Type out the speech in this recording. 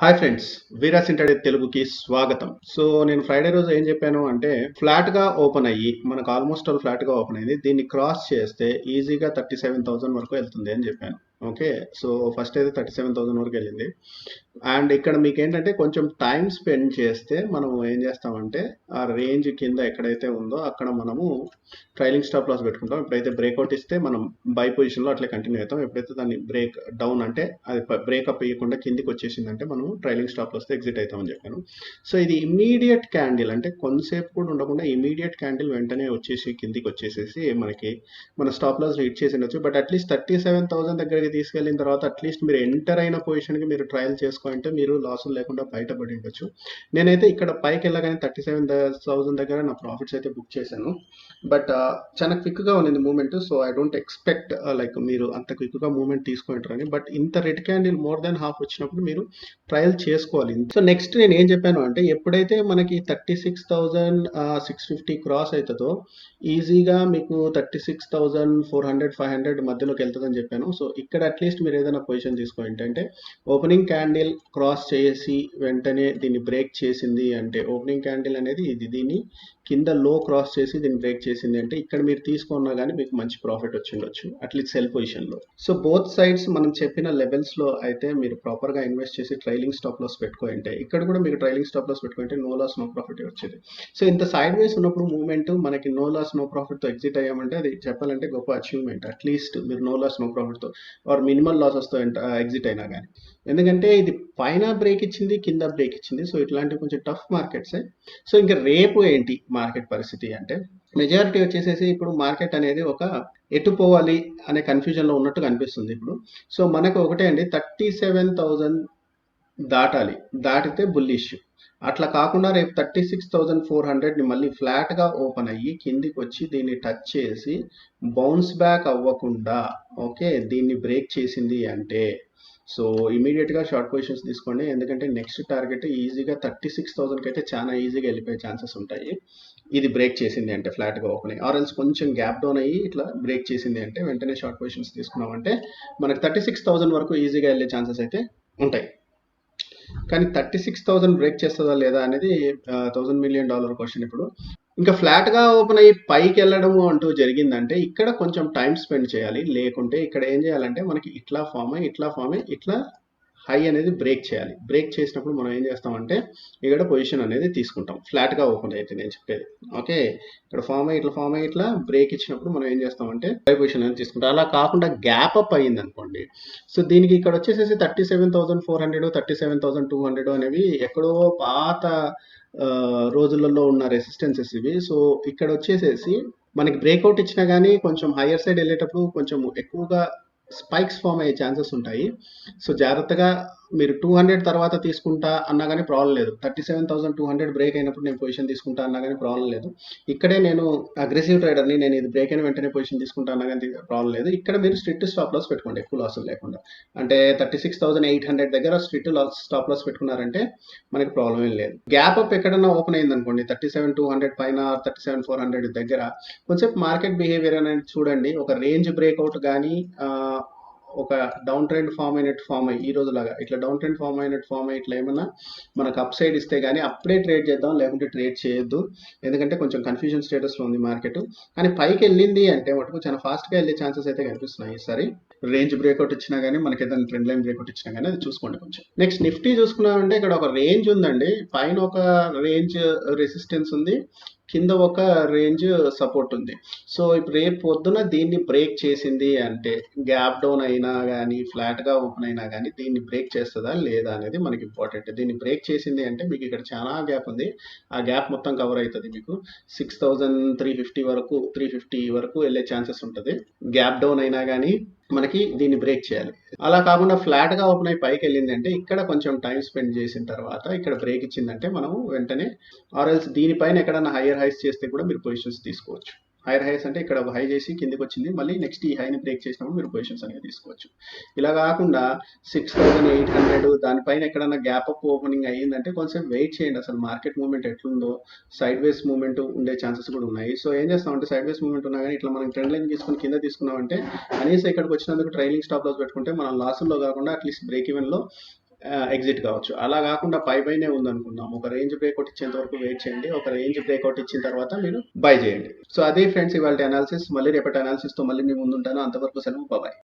Hi friends, వీరాస్ intraday తెలుగుకి స్వాగతం. So నేను ఫ్రైడే రోజు ఏం చెప్పాను అంటే ఫ్లాట్ గా ఓపెన్ అయ్యి మనకు ఆల్మోస్ట్ ఆల్ ఫ్లాట్ గా ఓపెన్ అయింది. దీన్ని క్రాస్ చేస్తే ఈజీగా 37,000 వరకు వెళ్తుంది అని చెప్పాను. ఓకే, సో ఫస్ట్ అయితే 37,000 వరకు వెళ్ళింది. అండ్ ఇక్కడ మీకు ఏంటంటే కొంచెం టైం స్పెండ్ చేస్తే మనం ఏం చేస్తామంటే ఆ రేంజ్ కింద ఎక్కడైతే ఉందో అక్కడ మనము ట్రైలింగ్ స్టాప్ లాస్ పెట్టుకుంటాం. ఎప్పుడైతే బ్రేక్అవుట్ ఇస్తే మనం బై పొజిషన్లో అట్లే కంటిన్యూ అవుతాం. ఎప్పుడైతే దాన్ని బ్రేక్ డౌన్ అంటే అది బ్రేకప్ ఇవ్వకుండా కిందికి వచ్చేసిందంటే మనం ట్రైలింగ్ స్టాప్ లాస్ ఎగ్జిట్ అవుతామని చెప్పాను. సో ఇది ఇమీడియట్ క్యాండిల్ అంటే కొంతసేపు కూడా ఉండకుండా ఇమీడియట్ క్యాండిల్ వెంటనే వచ్చేసి కిందికి వచ్చేసేసి మనకి మన స్టాప్ లాస్ రీచ్ చేసి ఉండొచ్చు. బట్ అట్లీస్ట్ 37,000 దగ్గరికి తీసుకెళ్ళిన తర్వాత అట్లీస్ట్ మీరు ఎంటర్ అయిన పొజిషన్కి మీరు ట్రయల్ చేసుకోవాలంటే మీరు లాసులు లేకుండా బయటపడి ఉండొచ్చు. నేనైతే ఇక్కడ పైకి వెళ్ళగానే 37,000 దగ్గర నా ప్రాఫిట్స్ అయితే బుక్ చేశాను. బట్ చాలా క్విక్గా ఉన్నింది movement. So I don't expect like మీరు అంత క్విక్గా మూమెంట్ తీసుకుంటారని. బట్ ఇంత red candle more than half వచ్చినప్పుడు మీరు ట్రయల్ చేసుకోవాలి. సో నెక్స్ట్ నేను ఏం చెప్పాను అంటే ఎప్పుడైతే మనకి 36,650 క్రాస్ అవుతుందో ఈజీగా మీకు 36,400 500 మధ్యలోకి వెళ్తుందని చెప్పాను. సో ఇక్కడ అట్లీస్ట్ మీరు ఏదైనా పొజిషన్ తీసుకోండి. అంటే ఓపెనింగ్ క్యాండిల్ క్రాస్ చేసి వెంటనే దీన్ని బ్రేక్ చేసింది అంటే ఓపెనింగ్ క్యాండిల్ అనేది ఇది దీన్ని కింద లో క్రాస్ చేసి దీన్ని బ్రేక్ చేసింది అంటే ఇక్కడ మీరు తీసుకున్నా కానీ మీకు మంచి ప్రాఫిట్ వచ్చి ఉండొచ్చు అట్లీస్ట్ సెల్ పొజిషన్లో. సో బోత్ సైడ్స్ మనం చెప్పిన లెవెల్స్లో అయితే మీరు ప్రాపర్గా ఇన్వెస్ట్ చేసి ట్రైలింగ్ స్టాప్ లాస్ పెట్టుకుంటే ఇక్కడ కూడా మీరు ట్రైలింగ్ స్టాప్ లాస్ పెట్టుకుంటే నో లాస్ నో ప్రాఫిట్ వచ్చేది. సో ఇంత సైడ్ వేస్ ఉన్నప్పుడు మూవ్మెంట్ మనకి నో లాస్ నో ప్రాఫిట్తో ఎగ్జిట్ అయ్యామంటే అది చెప్పాలంటే గొప్ప అచీవ్మెంట్. అట్లీస్ట్ మీరు నో లాస్ నో ప్రాఫిట్తో ఆర్ మినిమల్ లాసెస్తో ఎగ్జిట్ అయినా కానీ. ఎందుకంటే ఇది పైన బ్రేక్ ఇచ్చింది కింద బ్రేక్ ఇచ్చింది. సో ఇట్లాంటివి కొంచెం టఫ్ మార్కెట్సే. సో ఇంకా రేపు ఏంటి మార్కెట్ పరిస్థితి అంటే మెజారిటీ వచ్చేసేసి ఇప్పుడు మార్కెట్ అనేది ఒక ఎటు పోవాలి అనే కన్ఫ్యూజన్లో ఉన్నట్టు కనిపిస్తుంది ఇప్పుడు. సో మనకు ఒకటే అండి 37,000 దాటాలి, దాటితే బుల్లిష్. అట్లా కాకుండా రేపు 36,400ని మళ్ళీ ఫ్లాట్గా ఓపెన్ అయ్యి కిందికి వచ్చి దీన్ని టచ్ చేసి బౌన్స్ బ్యాక్ అవ్వకుండా ఓకే దీన్ని బ్రేక్ చేసింది అంటే సో ఇమీడియట్గా షార్ట్ పొజిషన్స్ తీసుకోండి. ఎందుకంటే నెక్స్ట్ టార్గెట్ ఈజీగా 36,000కి అయితే చాలా ఈజీగా వెళ్ళిపోయే ఛాన్సెస్ ఉంటాయి. ఇది బ్రేక్ చేసింది అంటే ఫ్లాట్గా ఓపెన్ అయ్యి ఆరెల్స్ కొంచెం గ్యాప్ డౌన్ అయ్యి ఇట్లా బ్రేక్ చేసింది అంటే వెంటనే షార్ట్ పొజిషన్స్ తీసుకున్నామంటే మనకు 36,000 వరకు ఈజీగా వెళ్ళే ఛాన్సెస్ అయితే ఉంటాయి. కానీ 36,000 బ్రేక్ చేస్తుందా లేదా అనేది $1,000,000,000 క్వశ్చన్. ఇప్పుడు ఇంకా ఫ్లాట్గా ఓపెన్ అయ్యి పైకి వెళ్ళడము అంటూ జరిగిందంటే ఇక్కడ కొంచెం టైం స్పెండ్ చేయాలి. లేకుంటే ఇక్కడ ఏం చేయాలంటే మనకి ఇట్లా ఫామ్ అయ్యి ఇట్లా హై అనేది బ్రేక్ చేయాలి. బ్రేక్ చేసినప్పుడు మనం ఏం చేస్తామంటే ఇక్కడ పొజిషన్ అనేది తీసుకుంటాం ఫ్లాట్గా ఓపెన్ అయితే నేను చెప్పేది. ఓకే, ఇక్కడ ఫామ్ అయ్యి ఇట్లా బ్రేక్ ఇచ్చినప్పుడు మనం ఏం చేస్తామంటే హై పొజిషన్ అనేది తీసుకుంటాం. అలా కాకుండా గ్యాప్ అప్ అయ్యింది అనుకోండి. సో దీనికి ఇక్కడ వచ్చేసేసి 37,400 37,200 అనేవి ఎక్కడో పాత రోజులలో ఉన్న రెసిస్టెన్సెస్ ఇవి. సో ఇక్కడ వచ్చేసేసి మనకి బ్రేక్అవుట్ ఇచ్చినా కానీ కొంచెం హయ్యర్ సైడ్ వెళ్ళేటప్పుడు కొంచెం ఎక్కువగా స్పైక్స్ ఫామ్ అయ్యే ఛాన్సెస్ ఉంటాయి. సో జాగ్రత్తగా మీరు 200 తర్వాత తీసుకుంటా అన్నా కానీ ప్రాబ్లం లేదు. 37,200 బ్రేక్ అయినప్పుడు నేను పొజిషన్ తీసుకుంటా అన్నా కానీ ప్రాబ్లం లేదు. ఇక్కడే నేను అగ్రెసివ్ ట్రేడర్ని, నేను ఇది బ్రేక్ అయిన వెంటనే పొజిషన్ తీసుకుంటా అన్నా కానీ ప్రాబ్లం లేదు. ఇక్కడ మీరు స్ట్రిక్ట్ స్టాప్ లాస్ పెట్టుకోండి ఎక్కువ లాసులు లేకుండా. అంటే 36,800 దగ్గర స్ట్రిక్ట్ స్టాప్ లాస్ పెట్టుకున్నారంటే మనకి ప్రాబ్లం ఏం లేదు. గ్యాప్ అప్ ఎక్కడన్నా ఓపెన్ అయింది అనుకోండి 37,200 పైన 37,400 దగ్గర కొంచెం మార్కెట్ బిహేవియర్ అనేది చూడండి. ఒక రేంజ్ బ్రేక్అవుట్ కానీ ఒక డౌన్ ట్రెండ్ ఫామ్ అయ్యి ఈ రోజు లాగా ఇట్లా డౌన్ ట్రెండ్ ఫామ్ అయ్యి ఇట్లా ఏమన్నా మనకు అప్ సైడ్ ఇస్తే కానీ అప్పుడే ట్రేడ్ చేద్దాం, లేకుంటే ట్రేడ్ చేయొద్దు. ఎందుకంటే కొంచెం కన్ఫ్యూజన్ స్టేటస్లో ఉంది మార్కెట్. కానీ పైకి వెళ్ళింది అంటే మటుకు చాలా ఫాస్ట్గా వెళ్ళే ఛాన్సెస్ అయితే కనిపిస్తున్నాయి. సరే, రేంజ్ బ్రేక్అవుట్ ఇచ్చినా కానీ మనకి ఏదైనా ట్రెండ్ లైన్ బ్రేక్అవుట్ ఇచ్చినా కానీ అది చూసుకోండి కొంచెం. నెక్స్ట్ నిఫ్టీ చూసుకున్నామంటే ఇక్కడ ఒక రేంజ్ ఉందండి. పైన ఒక రేంజ్ రెసిస్టెన్స్ ఉంది, కింద ఒక రేంజ్ సపోర్ట్ ఉంది. సో ఇప్పుడు రేపు పొద్దున దీన్ని బ్రేక్ చేసింది అంటే గ్యాప్ డౌన్ అయినా కానీ ఫ్లాట్గా ఓపెన్ అయినా కానీ దీన్ని బ్రేక్ చేస్తుందా లేదా అనేది మనకి ఇంపార్టెంట్. దీన్ని బ్రేక్ చేసింది అంటే మీకు ఇక్కడ చాలా గ్యాప్ ఉంది. ఆ గ్యాప్ మొత్తం కవర్ అవుతుంది. మీకు 6,350 వరకు 350 వరకు వెళ్ళే ఛాన్సెస్ ఉంటుంది. గ్యాప్ డౌన్ అయినా కానీ మనకి దీన్ని బ్రేక్ చేయాలి. అలా కాకుండా ఫ్లాట్గా ఓపెన్ అయ్యి పైకి వెళ్ళింది అంటే ఇక్కడ కొంచెం టైం స్పెండ్ చేసిన తర్వాత ఇక్కడ బ్రేక్ ఇచ్చిందంటే మనము వెంటనే ఆర్ఎల్స్ దీనిపైన ఎక్కడన్నా హయ్యర్ హైస్ చేస్తే కూడా మీరు పొజిషన్స్ తీసుకోవచ్చు. హైయర్ హైస్ అంటే ఇక్కడ హై చేసి కిందికి వచ్చింది, మళ్ళీ నెక్స్ట్ ఈ హైని బ్రేక్ చేసినప్పుడు మీరు పొజిషన్స్ అనేవి తీసుకోవచ్చు. ఇలా కాకుండా 6,800 దానిపైన ఎక్కడన్నా గ్యాప్ అప్ ఓపెనింగ్ అయ్యిందంటే కొంచెం వెయిట్ చేయండి. అసలు మార్కెట్ మూవ్మెంట్ ఎట్లుందో, సైడ్ వేస్ మూవ్మెంట్ ఉండే ఛాన్సెస్ కూడా ఉన్నాయి. సో ఏం చేస్తామంటే సైడ్ వేస్ మూవ్మెంట్ ఉన్నా కానీ ఇట్లా మనం ట్రెండ్ లైన్ తీసుకుని కింద తీసుకున్నామంటే కనీసం ఇక్కడికి వచ్చినందుకు ట్రైలింగ్ స్టాప్ లాస్ పెట్టుకుంటే మనం లాసుల్లో కాకుండా అట్లీస్ట్ బ్రేక్ ఈవెన్లో ఎగ్జిట్ కావచ్చు. అలా కాకుండా పైనే ఉందనుకుందాం. ఒక రేంజ్ బ్రేక్అవుట్ ఇచ్చేంత వరకు వెయిట్ చేయండి. ఒక రేంజ్ బ్రేక్అవుట్ ఇచ్చిన తర్వాత మీరు బై చేయండి. సో అది ఫ్రెండ్స్ ఇవాల్టి అనాలిసిస్. మళ్ళీ రేపటి అనాలిసిస్‌తో మళ్ళీ మీ ముందుంటాను. అంతవరకు సెలవు. బాయ్.